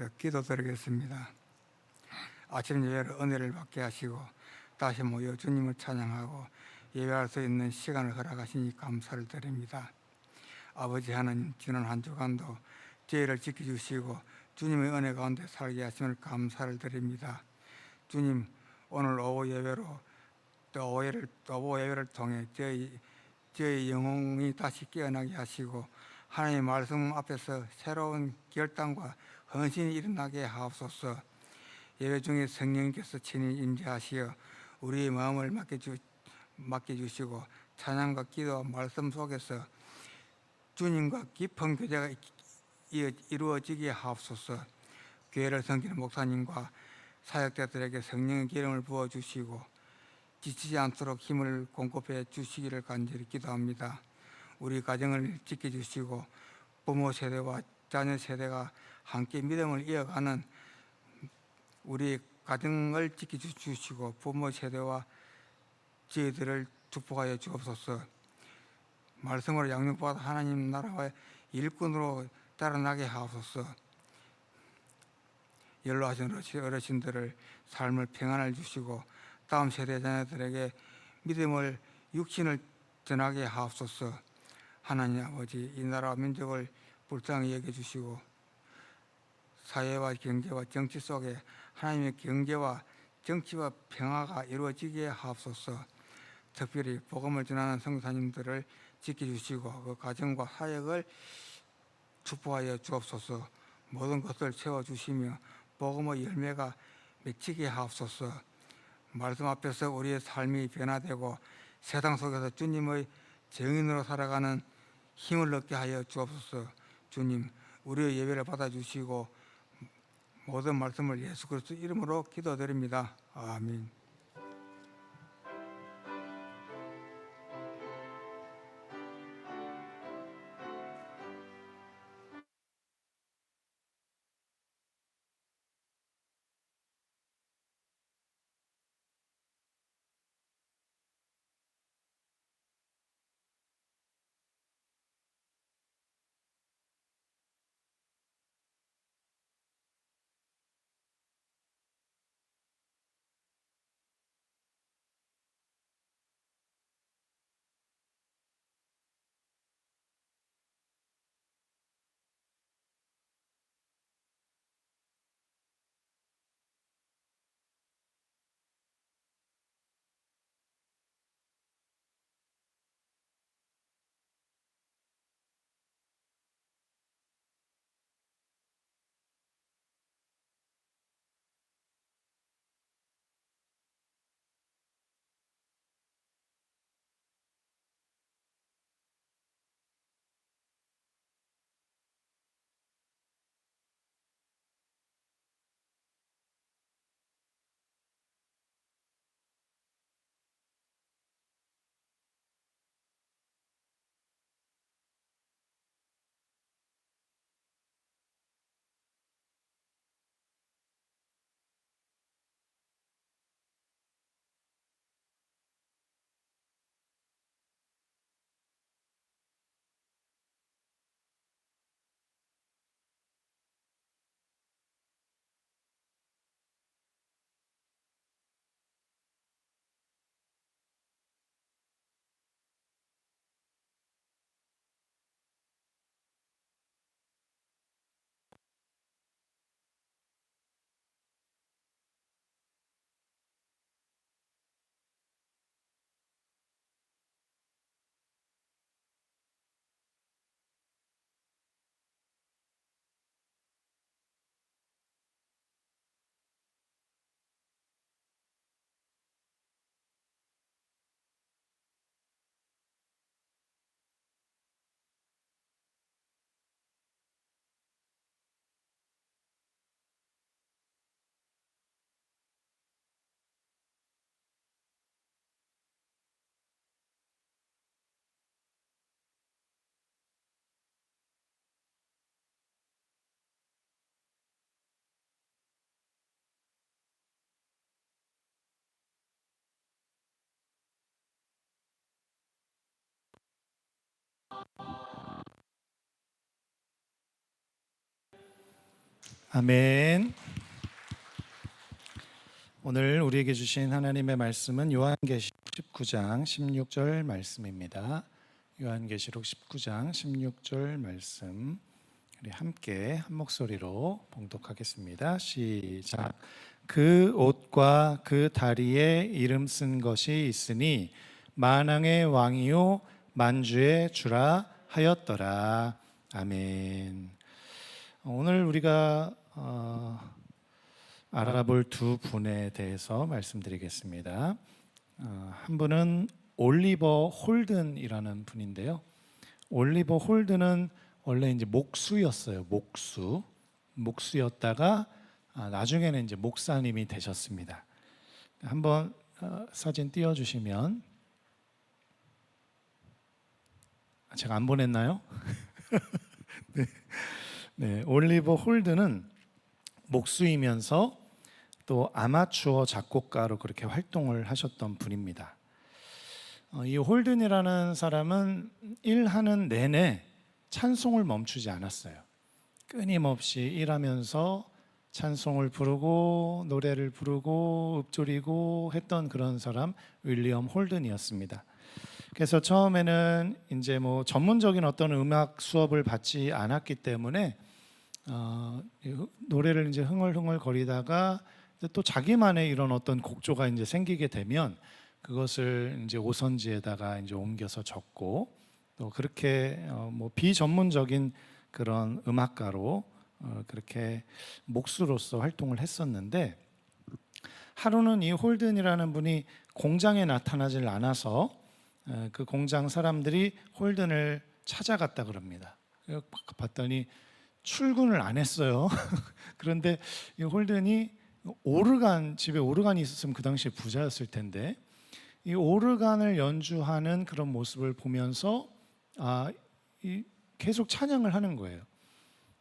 기도드리겠습니다. 아침 예배로 은혜를 받게 하시고 다시 모여 주님을 찬양하고 예배할 수 있는 시간을 허락하시니 감사를 드립니다. 아버지 하나님, 지난 한 주간도 저희를 지켜주시고 주님의 은혜 가운데 살게 하심을 감사를 드립니다. 주님, 오늘 오후 예배로 오후 예배를 통해 저희 영혼이 다시 깨어나게 하시고 하나님의 말씀 앞에서 새로운 결단과 헌신이 일어나게 하옵소서. 예배 중에 성령님께서 친히 임재하시어 우리의 마음을 맡겨주시고 찬양과 기도와 말씀 속에서 주님과 깊은 교제가 이루어지게 하옵소서. 교회를 섬기는 목사님과 사역자들에게 성령의 기름을 부어주시고 지치지 않도록 힘을 공급해 주시기를 간절히 기도합니다. 우리 가정을 지켜주시고 부모 세대와 자녀 세대가 함께 믿음을 이어가는 우리 가정을 지켜주시고 부모 세대와 저희들을 축복하여 주옵소서. 말씀으로 양육받아 하나님 나라의 일꾼으로 자라나게 하옵소서. 연로하신 어르신들을 삶을 평안을 주시고 다음 세대 자녀들에게 믿음을 육신을 전하게 하옵소서. 하나님 아버지, 이 나라와 민족을 불쌍히 여겨주시고 사회와 경제와 정치 속에 하나님의 경제와 정치와 평화가 이루어지게 하옵소서. 특별히 복음을 전하는 성도님들을 지켜주시고 그 가정과 사역을 축복하여 주옵소서. 모든 것을 채워주시며 복음의 열매가 맺히게 하옵소서. 말씀 앞에서 우리의 삶이 변화되고 세상 속에서 주님의 증인으로 살아가는 힘을 얻게 하여 주옵소서. 주님, 우리의 예배를 받아주시고 모든 말씀을 예수 그리스도 이름으로 기도드립니다. 아멘. 아멘. 오늘 우리에게 주신 하나님의 말씀은 요한계시록 19장 16절 말씀입니다. 요한계시록 19장 16절 말씀, 우리 함께 한 목소리로 봉독하겠습니다. 시작. 그 옷과 그 다리에 이름 쓴 것이 있으니 만왕의 왕이요 만주의 주라 하였더라. 아멘. 오늘 우리가 알아볼 두 분에 대해서 말씀드리겠습니다. 한 분은 올리버 홀든이라는 분인데요. 올리버 홀든은 원래 이제 목수였어요. 목수였다가 나중에는 이제 목사님이 되셨습니다. 한번 사진 띄워주시면, 제가 안 보냈나요? 네, 올리버 홀든은 목수이면서 또 아마추어 작곡가로 그렇게 활동을 하셨던 분입니다. 이 홀든이라는 사람은 일하는 내내 찬송을 멈추지 않았어요. 끊임없이 일하면서 찬송을 부르고 노래를 부르고 읊조리고 했던 그런 사람, 윌리엄 홀든이었습니다. 그래서 처음에는 이제 뭐 전문적인 어떤 음악 수업을 받지 않았기 때문에 노래를 이제 흥얼흥얼 거리다가 또 자기만의 이런 어떤 곡조가 이제 생기게 되면 그것을 이제 오선지에다가 이제 옮겨서 적고, 또 그렇게 뭐 비전문적인 그런 음악가로 그렇게 목수로서 활동을 했었는데, 하루는 이 홀든이라는 분이 공장에 나타나질 않아서 그 공장 사람들이 홀든을 찾아갔다 그럽니다. 봤더니 출근을 안 했어요. 그런데 이 홀든이 집에 오르간이 있었으면 그 당시에 부자였을 텐데, 이 오르간을 연주하는 그런 모습을 보면서 계속 찬양을 하는 거예요.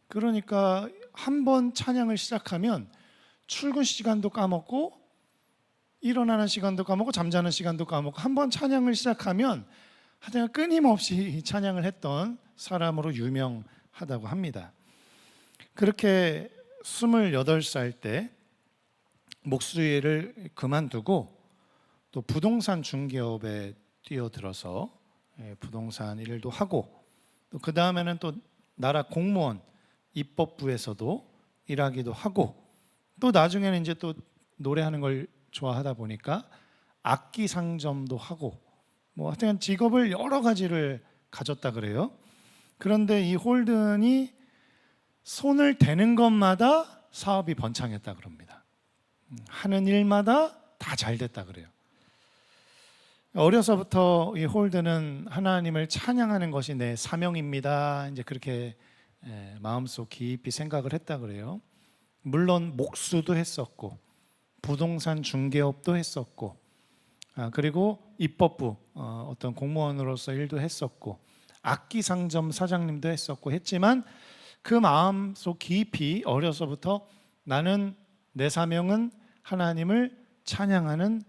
그러니까 한 번 찬양을 시작하면 출근 시간도 까먹고 일어나는 시간도 까먹고 잠자는 시간도 까먹고, 한 번 찬양을 시작하면 하여튼 끊임없이 찬양을 했던 사람으로 유명하다고 합니다. 그렇게 28살 때 목수 일을 그만두고 또 부동산 중개업에 뛰어들어서 부동산 일도 하고, 또 그 다음에는 또 나라 공무원 입법부에서도 일하기도 하고, 또 나중에는 이제 또 노래하는 걸 좋아하다 보니까 악기 상점도 하고, 뭐 하여튼 직업을 여러 가지를 가졌다 그래요. 그런데 이 홀든이 손을 대는 것마다 사업이 번창했다 그럽니다. 하는 일마다 다 잘 됐다 그래요. 어려서부터 이 홀든은 하나님을 찬양하는 것이 내 사명입니다, 이제 그렇게 마음속 깊이 생각을 했다 그래요. 물론 목수도 했었고 부동산 중개업도 했었고, 그리고 입법부 어떤 공무원으로서 일도 했었고, 악기 상점 사장님도 했었고 했지만, 그 마음속 깊이 어려서부터 나는, 내 사명은 하나님을 찬양하는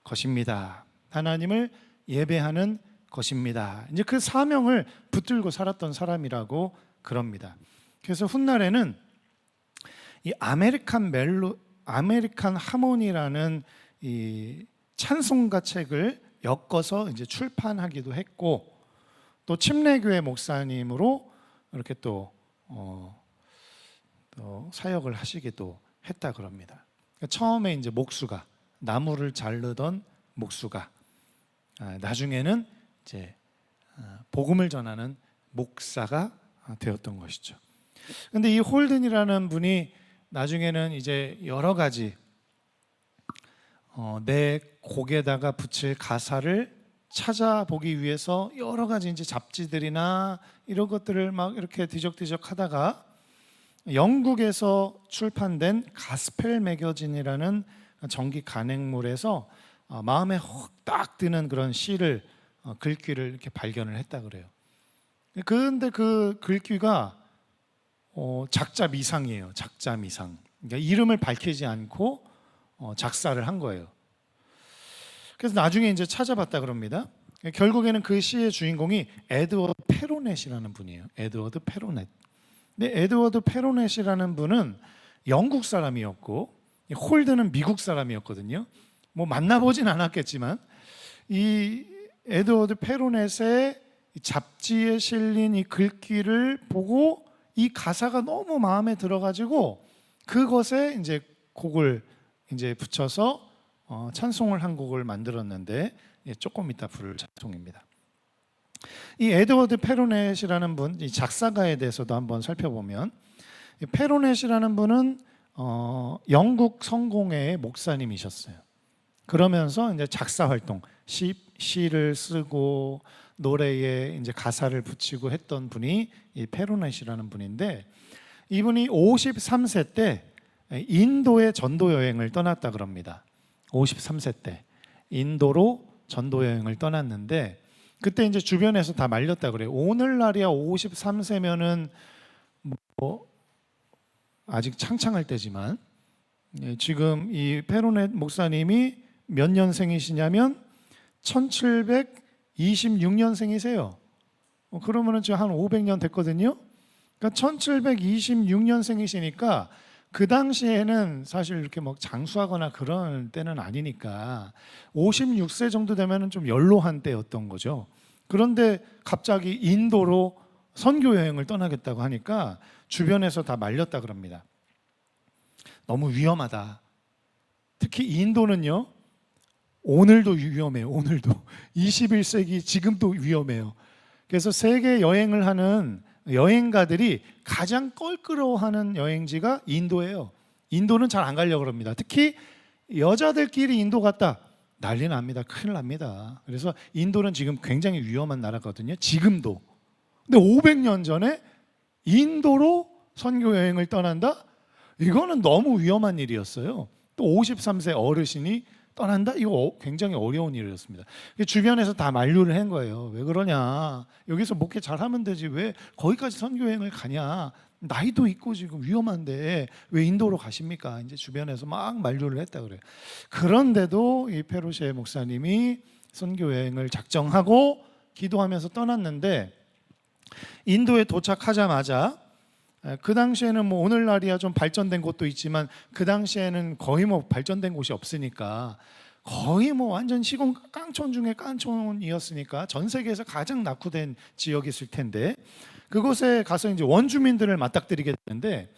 것입니다, 하나님을 예배하는 것입니다, 이제 그 사명을 붙들고 살았던 사람이라고 그럽니다. 그래서 훗날에는 이 아메리칸 하모니라는 이 찬송가 책을 엮어서 이제 출판하기도 했고, 또 침례교회 목사님으로 이렇게 또 사역을 하시기도 했다 그럽니다. 그러니까 처음에 이제 목수가, 나무를 자르던 목수가 나중에는 이제 복음을 전하는 목사가 되었던 것이죠. 그런데 이 홀든이라는 분이 나중에는 이제 여러 가지 내 곡에다가 붙일 가사를 찾아보기 위해서 여러 가지 이제 잡지들이나 이런 것들을 막 이렇게 뒤적뒤적 하다가 영국에서 출판된 가스펠 매거진이라는 정기 간행물에서 마음에 딱 드는 그런 시를 글귀를 이렇게 발견을 했다 그래요. 그런데 그 글귀가 작자 미상이에요. 작자 미상. 그러니까 이름을 밝히지 않고 작사를 한 거예요. 그래서 나중에 이제 찾아봤다 그럽니다. 결국에는 그 시의 주인공이 에드워드 페로넷이라는 분이에요. 에드워드 페로넷. 근데 에드워드 페로넷이라는 분은 영국 사람이었고 홀드는 미국 사람이었거든요. 뭐 만나보진 않았겠지만 이 에드워드 페로넷의 잡지에 실린 이 글귀를 보고 이 가사가 너무 마음에 들어가지고 그것에 이제 곡을 이제 붙여서 찬송을 한 곡을 만들었는데 조금 이따 부를 찬송입니다. 이 에드워드 페로넷이라는 분, 이 작사가에 대해서도 한번 살펴보면 이 페로넷이라는 분은 영국 성공회의 목사님이셨어요. 그러면서 이제 작사 활동, 시를 쓰고 노래에 이제 가사를 붙이고 했던 분이 이 페로넷이라는 분인데 이분이 53세 때 인도의 전도 여행을 떠났다 그럽니다. 53세 때 인도로 전도 여행을 떠났는데 그때 이제 주변에서 다 말렸다 그래요. 오늘날이야 53세면은 뭐 아직 창창할 때지만 지금 이 페로넷 목사님이 몇 년생이시냐면 1726년생이세요. 그러면은 지금 한 500년 됐거든요. 그러니까 1726년생이시니까 그 당시에는 사실 이렇게 뭐 장수하거나 그런 때는 아니니까 56세 정도 되면은 좀 연로한 때였던 거죠. 그런데 갑자기 인도로 선교 여행을 떠나겠다고 하니까 주변에서 다 말렸다 그럽니다. 너무 위험하다. 특히 인도는요. 오늘도 위험해요. 오늘도 21세기 지금도 위험해요. 그래서 세계 여행을 하는 여행가들이 가장 껄끄러워하는 여행지가 인도예요. 인도는 잘 안 가려고 그럽니다. 특히 여자들끼리 인도 갔다 난리 납니다. 큰일 납니다. 그래서 인도는 지금 굉장히 위험한 나라거든요. 지금도. 근데 500년 전에 인도로 선교 여행을 떠난다? 이거는 너무 위험한 일이었어요. 또 53세 어르신이 떠난다? 이거 굉장히 어려운 일이었습니다. 주변에서 다 만류를 한 거예요. 왜 그러냐? 여기서 목회 잘하면 되지 왜 거기까지 선교여행을 가냐? 나이도 있고 지금 위험한데 왜 인도로 가십니까? 이제 주변에서 막 만류를 했다 그래요. 그런데도 이 페로시에 목사님이 선교여행을 작정하고 기도하면서 떠났는데 인도에 도착하자마자 그 당시에는 뭐 오늘날이야 좀 발전된 곳도 있지만 그 당시에는 거의 뭐 발전된 곳이 없으니까 거의 뭐 완전 시골 깡촌 중에 깡촌이었으니까 전 세계에서 가장 낙후된 지역이 있을 텐데 그곳에 가서 이제 원주민들을 맞닥뜨리게 되는데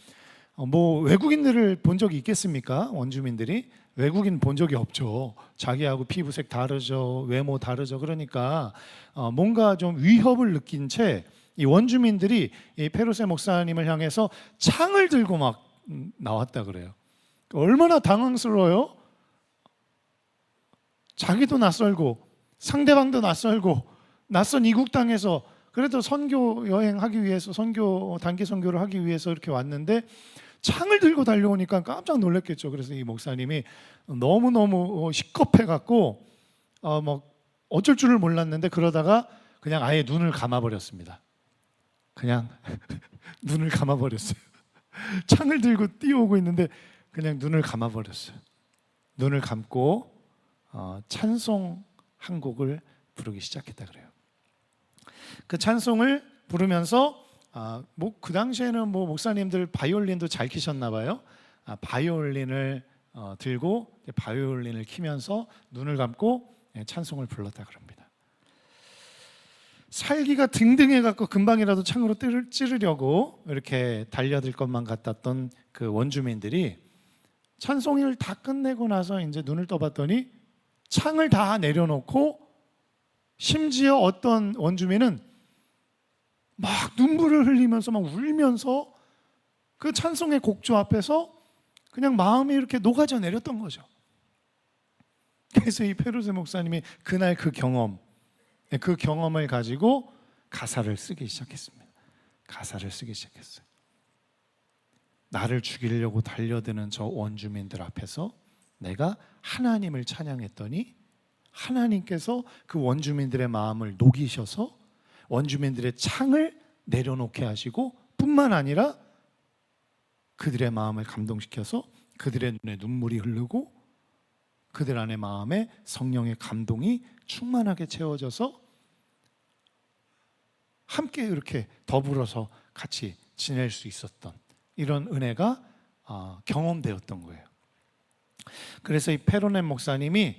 뭐 외국인들을 본 적이 있겠습니까? 원주민들이 외국인 본 적이 없죠. 자기하고 피부색 다르죠, 외모 다르죠. 그러니까 뭔가 좀 위협을 느낀 채 이 원주민들이 이 페로세 목사님을 향해서 창을 들고 막 나왔다 그래요. 얼마나 당황스러워요? 자기도 낯설고 상대방도 낯설고 낯선 이국 땅에서 그래도 선교 여행하기 위해서 단기 선교를 하기 위해서 이렇게 왔는데 창을 들고 달려오니까 깜짝 놀랐겠죠. 그래서 이 목사님이 너무너무 시겁해 갖고 뭐 어쩔 줄을 몰랐는데 그러다가 그냥 아예 눈을 감아 버렸습니다. 그냥 눈을 감아버렸어요. 창을 들고 뛰어오고 있는데 그냥 눈을 감아버렸어요. 눈을 감고 찬송 한 곡을 부르기 시작했다 그래요. 그 찬송을 부르면서 뭐 그 당시에는 뭐 목사님들 바이올린도 잘 키셨나 봐요. 바이올린을 들고 바이올린을 키면서 눈을 감고 찬송을 불렀다 그럽니다. 살기가 등등해 갖고 금방이라도 창으로 찌르려고 이렇게 달려들 것만 같았던 그 원주민들이 찬송을 다 끝내고 나서 이제 눈을 떠봤더니 창을 다 내려놓고 심지어 어떤 원주민은 막 눈물을 흘리면서 막 울면서 그 찬송의 곡조 앞에서 그냥 마음이 이렇게 녹아져 내렸던 거죠. 그래서 이 페루세 목사님이 그날 그 경험을 가지고 가사를 쓰기 시작했습니다. 가사를 쓰기 시작했어요. 나를 죽이려고 달려드는 저 원주민들 앞에서 내가 하나님을 찬양했더니 하나님께서 그 원주민들의 마음을 녹이셔서 원주민들의 창을 내려놓게 하시고 뿐만 아니라 그들의 마음을 감동시켜서 그들의 눈에 눈물이 흐르고 그들 안의 마음에 성령의 감동이 충만하게 채워져서 함께 이렇게 더불어서 같이 지낼 수 있었던 이런 은혜가 경험되었던 거예요. 그래서 이 페로넨 목사님이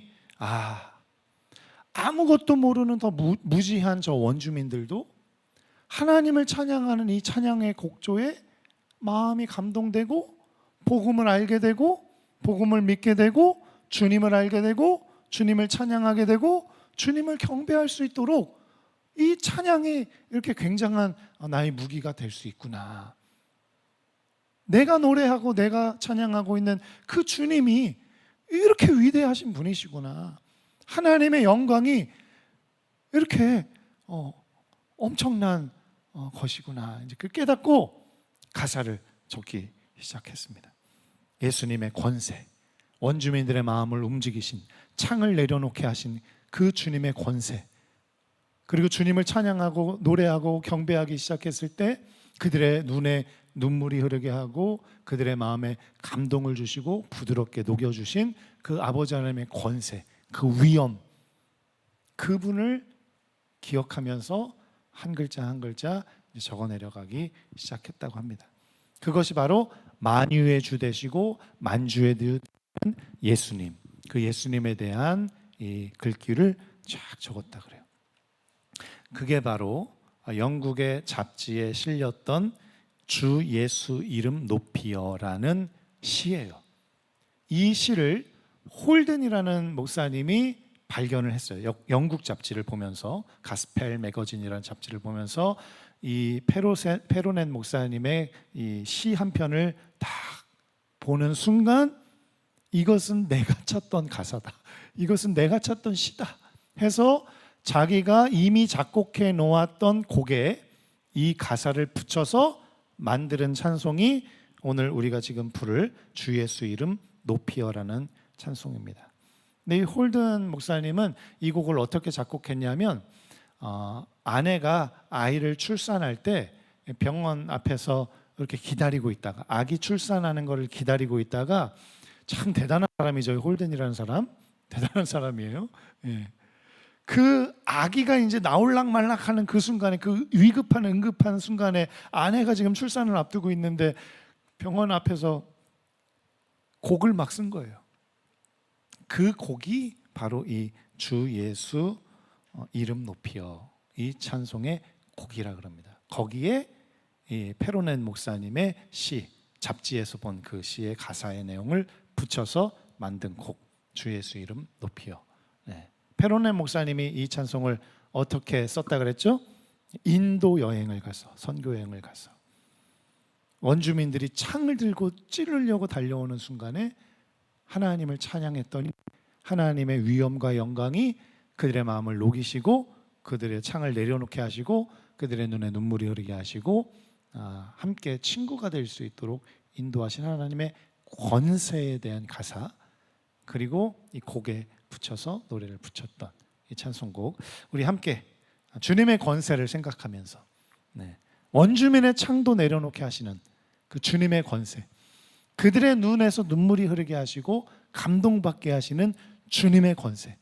아무것도 모르는 더 무지한 저 원주민들도 하나님을 찬양하는 이 찬양의 곡조에 마음이 감동되고 복음을 알게 되고 복음을 믿게 되고 주님을 알게 되고 주님을 찬양하게 되고 주님을 경배할 수 있도록 이 찬양이 이렇게 굉장한 나의 무기가 될 수 있구나. 내가 노래하고 내가 찬양하고 있는 그 주님이 이렇게 위대하신 분이시구나. 하나님의 영광이 이렇게 엄청난 것이구나. 이제 그 깨닫고 가사를 적기 시작했습니다. 예수님의 권세, 원주민들의 마음을 움직이신, 창을 내려놓게 하신 그 주님의 권세, 그리고 주님을 찬양하고 노래하고 경배하기 시작했을 때 그들의 눈에 눈물이 흐르게 하고 그들의 마음에 감동을 주시고 부드럽게 녹여주신 그 아버지 하나님의 권세, 그 위엄, 그분을 기억하면서 한 글자 한 글자 적어 내려가기 시작했다고 합니다. 그것이 바로 만유의 주 되시고 만주의 주 예수님, 그 예수님에 대한 이 글귀를 쫙 적었다 그래요. 그게 바로 영국의 잡지에 실렸던 주 예수 이름 높이여라는 시예요. 이 시를 홀든이라는 목사님이 발견을 했어요. 영국 잡지를 보면서, 가스펠 매거진이라는 잡지를 보면서 이 페로넨 목사님의 이 시 한 편을 딱 보는 순간 이것은 내가 찾던 가사다, 이것은 내가 찾던 시다 해서 자기가 이미 작곡해 놓았던 곡에 이 가사를 붙여서 만드는 찬송이 오늘 우리가 지금 부를 주 예수 이름 높이여라는 찬송입니다. 근데 이 홀든 목사님은 이 곡을 어떻게 작곡했냐면 아내가 아이를 출산할 때 병원 앞에서 이렇게 기다리고 있다가, 아기 출산하는 것을 기다리고 있다가, 참 대단한 사람이죠. 홀든이라는 사람 대단한 사람이에요. 예. 그 아기가 이제 나올락말락하는 그 순간에, 그 위급한 응급한 순간에 아내가 지금 출산을 앞두고 있는데 병원 앞에서 곡을 막 쓴 거예요. 그 곡이 바로 이 주 예수 이름 높이여, 이 찬송의 곡이라 그럽니다. 거기에 이 페로넨 목사님의 시, 잡지에서 본 그 시의 가사의 내용을 붙여서 만든 곡, 주 예수 이름 높이여. 네. 페로넨 목사님이 이 찬송을 어떻게 썼다 그랬죠? 인도 여행을 가서, 선교 여행을 가서 원주민들이 창을 들고 찌르려고 달려오는 순간에 하나님을 찬양했더니 하나님의 위엄과 영광이 그들의 마음을 녹이시고 그들의 창을 내려놓게 하시고 그들의 눈에 눈물이 흐르게 하시고 함께 친구가 될 수 있도록 인도하신 하나님의 권세에 대한 가사, 그리고 이 곡에 붙여서 노래를 붙였던 이 찬송곡, 우리 함께 주님의 권세를 생각하면서 원주민의 창도 내려놓게 하시는 그 주님의 권세, 그들의 눈에서 눈물이 흐르게 하시고 감동받게 하시는 주님의 권세,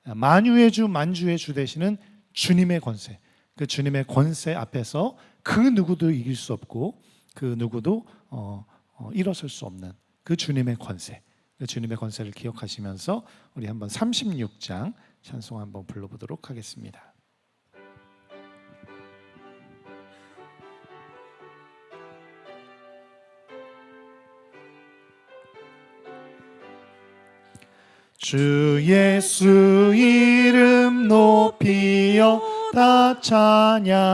만유의 주 만주의 주 되시는 주님의 권세, 그 주님의 권세 앞에서 그 누구도 이길 수 없고 그 누구도 일어설 수 없는 그 주님의 권세, 그 주님의 권세를 기억하시면서 우리 한번 36장 찬송 한번 불러보도록 하겠습니다. 주 예수 이름 높이여 다 찬양하여라.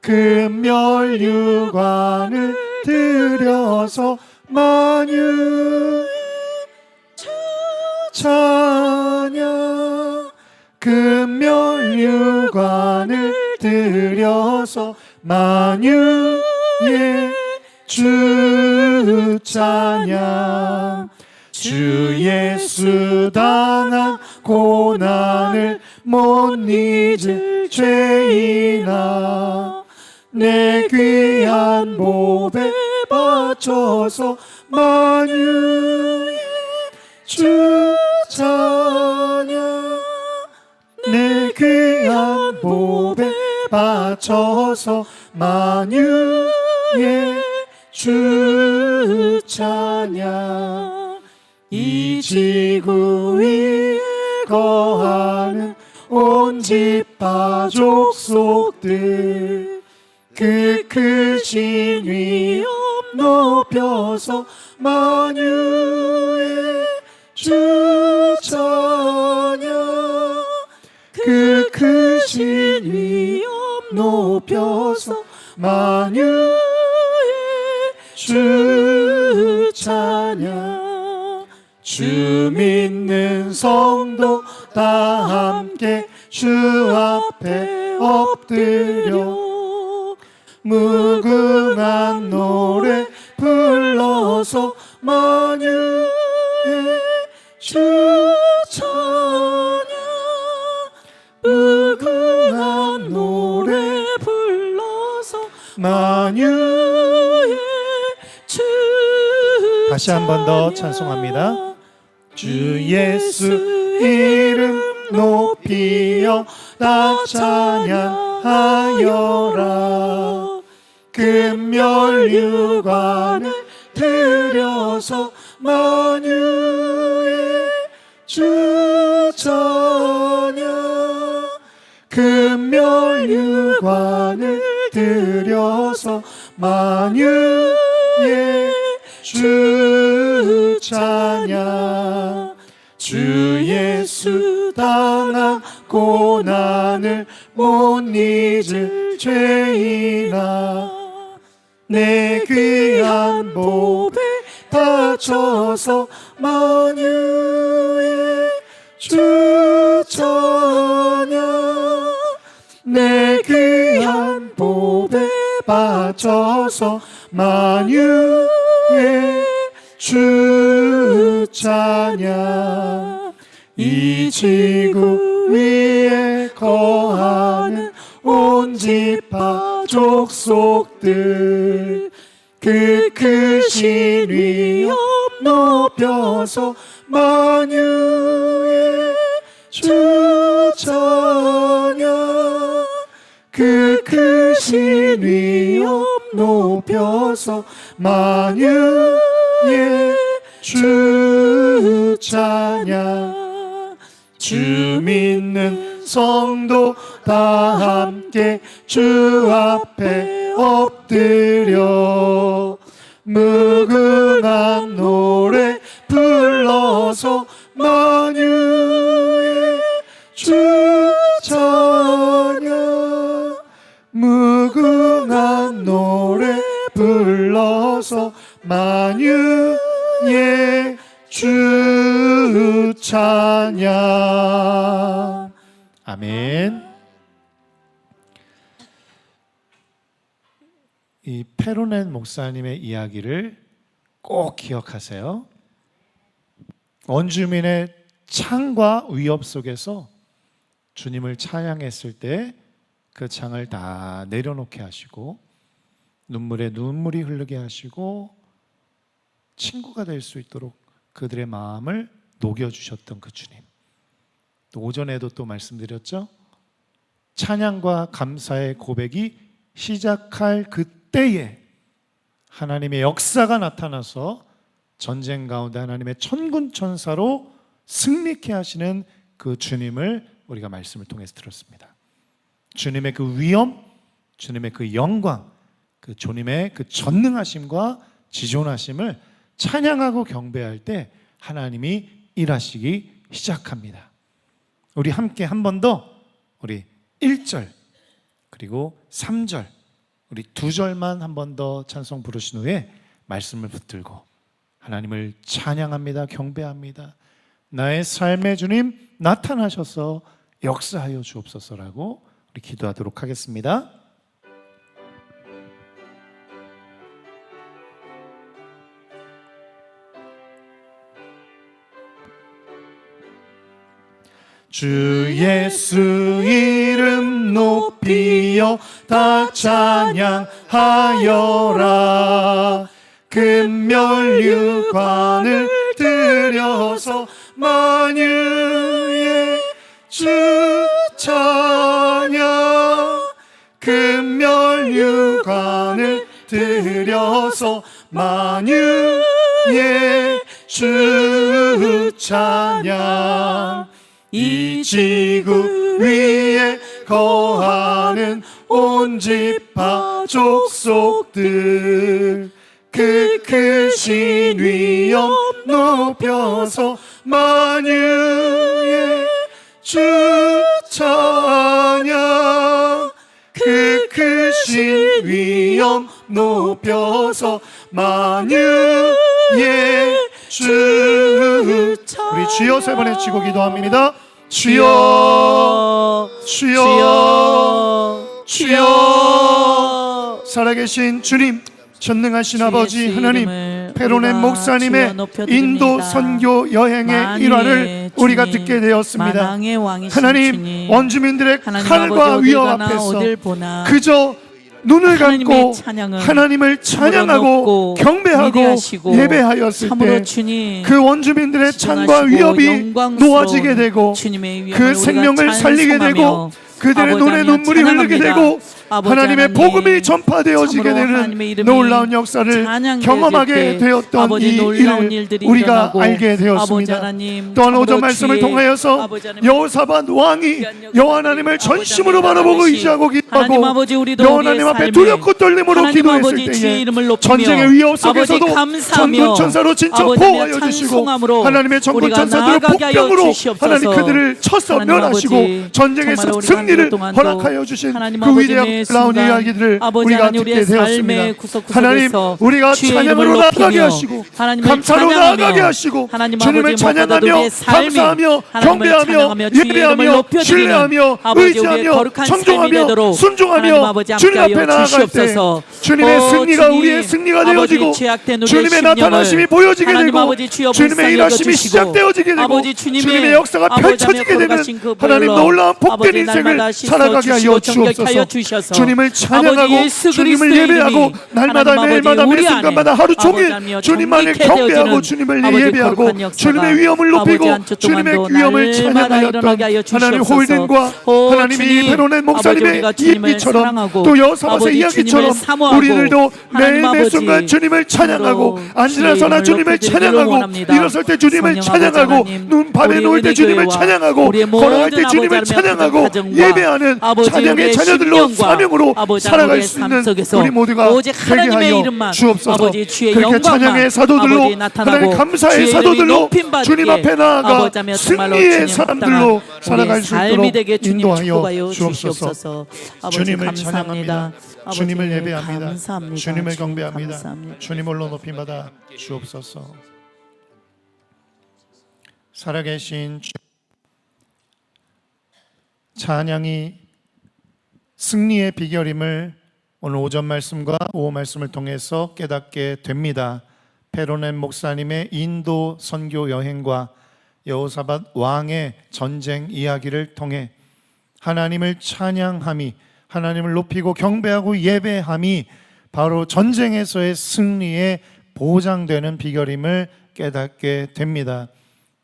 금멸유관을 들여서 만유 찬양, 금멸유관을 들여서 만유의 주 찬양. 주 예수 당한 고난을 못 잊을 죄인아, 내 귀한 보배 바쳐서 만유의 주 찬양. 내 귀한 보배 바쳐서 만유의 주 찬양. 이 지구 위에 거하는 온 집파 족속들, 그 크신 위엄 높여서 만유의 주 찬양. 그 크신 위엄 높여서 만유의 주 찬양. 주 믿는 성도 다 함께 주 앞에 엎드려 무궁한 노래 불러서 만유의 주 찬양. 무궁한 노래 불러서 만유의 주. 다시 한 번 더 찬송합니다. 주 예수 이름 높이여 다 찬양하여라. 금멸유관을 들여서 만유의 주 찬양. 금멸유관을 들여서 만유의 주 찬양. 주 예수 당한 고난을 못 잊을 죄인아, 내 귀한 보배 바쳐서 만유의 주 찬양. 내 귀한 보배 바쳐서 만유의 주 찬양. 이 지구 위에 거하는 온 집파 족속들, 그 크신 위엄 높여서 만유의 주 찬양. 그 크신 위엄 높여서 만유의 주 찬양. 주 믿는 성도 다 함께 주 앞에 엎드려 무궁한 노래 불러서 만유의 주 찬양. 무궁한 노래 불러서 만유의 주 찬양. 아멘. 이 페로넨 목사님의 이야기를 꼭 기억하세요. 원주민의 창과 위협 속에서 주님을 찬양했을 때 그 창을 다 내려놓게 하시고 눈물에 눈물이 흐르게 하시고 친구가 될 수 있도록 그들의 마음을 녹여주셨던 그 주님. 또 오전에도 또 말씀드렸죠. 찬양과 감사의 고백이 시작할 그때에 하나님의 역사가 나타나서 전쟁 가운데 하나님의 천군천사로 승리케 하시는 그 주님을 우리가 말씀을 통해서 들었습니다. 주님의 그 위엄, 주님의 그 영광, 그 주님의 그 전능하심과 지존하심을 찬양하고 경배할 때 하나님이 일하시기 시작합니다. 우리 함께 한 번 더 우리 1절 그리고 3절 우리 2절만 한 번 더 찬송 부르신 후에 말씀을 붙들고 하나님을 찬양합니다. 경배합니다. 나의 삶의 주님 나타나셔서 역사하여 주옵소서라고 우리 기도하도록 하겠습니다. 주 예수 이름 높이여 다 찬양하여라. 금멸유관을 들여서 만유의 주 찬양. 금멸유관을 엎드려서 만유의 주 찬양. 이 지구 위에 거하는 온 지파 족속들 그 크신 위엄 높여서 만유의 주 찬양. 그 크신 위엄 높여서 만유의 주 찬양. 우리 주여 세 번 외치고 기도합니다. 주여 주여 주여. 살아계신 주님, 전능하신 아버지 하나님, 페로넨 목사님의 인도 선교 여행의 일화를 우리가 듣게 되었습니다. 하나님, 원주민들의 칼과 위협 앞에서 그저 눈을 감고 하나님을 찬양하고 경배하고 예배하였을 때 그 원주민들의 찬과 위협이 놓아지게 되고 그 생명을 살리게 되고 그들의 눈에 눈물이 흐르게 되고 하나님의 복음이 전파되어지게 되는 놀라운 역사를 경험하게 되었던 이 일을 우리가 알게 되었습니다. 또한 오전 말씀을 통하여서 여호사밧 왕이 여호와 하나님을 전심으로 바라보고 의지하고 기도하고 여호와 하나님 앞에 두렵고 떨림으로 기도했을 때에 전쟁의 위협 속에서도 전군 천사로 진짜 보호하여 주시고 하나님의 전군 천사들을 복병으로 하나님 그들을 쳐서 멸하시고 전쟁에서 승리를 허락하여 주신 그 위대한 놀라운 이야기들을 우리가 듣게 되었습니다. 하나님, 우리가 찬양으로 나아가게 하시고 감사로 나아가게 하시고 주님을 찬양하며 감사하며 경배하며 예배하며 신뢰하며 의지하며 청종하며 순종하며 주님 앞에 나아갈 때 주님의 승리가 우리의 승리가 되어지고 주님의 나타나심이 보여지게 되고 주님의 일하심이 시작되어지게 되고 주님의 역사가 펼쳐지게 되는 하나님 놀라운 복된 인생을 살아가게 하여 주옵소서. 주님을 찬양하고 주님을 예배하고 날마다 매일마다 매 순간마다 하루 종일 주님만을 경배하고 주님을 예배하고 주님의 위엄을 높이고 주님의 위엄을 찬양하였던 하나님 홀든과 하나님이 페로넨 목사님의 이야기처럼 또 여호사밧의 이야기처럼 우리들도 매일 매 순간 주님을 찬양하고 앉으나서나 주님을 찬양하고 일어설 때 주님을 찬양하고 눈 밤에 누울 때 주님을 찬양하고 걸어갈 때 주님을 찬양하고 예배하는 찬양의 자녀들로 사명으로 살아갈 수 있는 우리 모두가 되게 하여 주옵소서. 그렇게 찬양의 사도들로 하나님 감사의 사도들로 주님 앞에 나아가 승리의 사람들로 살아갈 수 있도록 인도하여 주옵소서. 주님을 찬양합니다. 주님을 예배합니다. 주님을 경배합니다. 주님 홀로 높임받아 주옵소서. 살아계신 주, 찬양이 승리의 비결임을 오늘 오전 말씀과 오후 말씀을 통해서 깨닫게 됩니다. 페로넨 목사님의 인도 선교 여행과 여호사밧 왕의 전쟁 이야기를 통해 하나님을 찬양함이, 하나님을 높이고 경배하고 예배함이 바로 전쟁에서의 승리에 보장되는 비결임을 깨닫게 됩니다.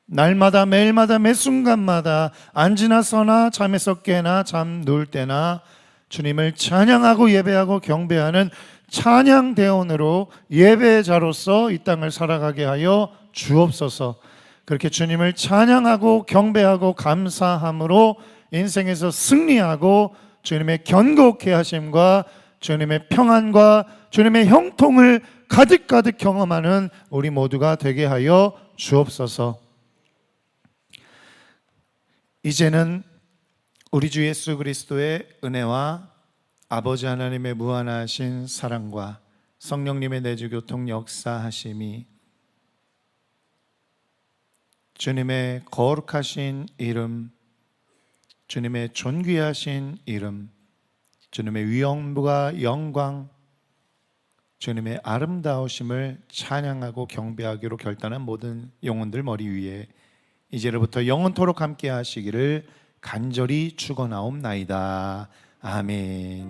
날마다 매일마다 매 순간마다 앉으나 서나 잠에서 깨나 잠 누울 때나 주님을 찬양하고 예배하고 경배하는 찬양대원으로 예배자로서 이 땅을 살아가게 하여 주옵소서. 그렇게 주님을 찬양하고 경배하고 감사함으로 인생에서 승리하고 주님의 견고케 하심과 주님의 평안과 주님의 형통을 가득가득 경험하는 우리 모두가 되게 하여 주옵소서. 이제는 우리 주 예수 그리스도의 은혜와 아버지 하나님의 무한하신 사랑과 성령님의 내주교통 역사하심이 주님의 거룩하신 이름, 주님의 존귀하신 이름, 주님의 위엄과 영광, 주님의 아름다우심을 찬양하고 경배하기로 결단한 모든 영혼들 머리 위에 이제로부터 영원토록 함께 하시기를 간절히 축원하옵나이다. 아멘.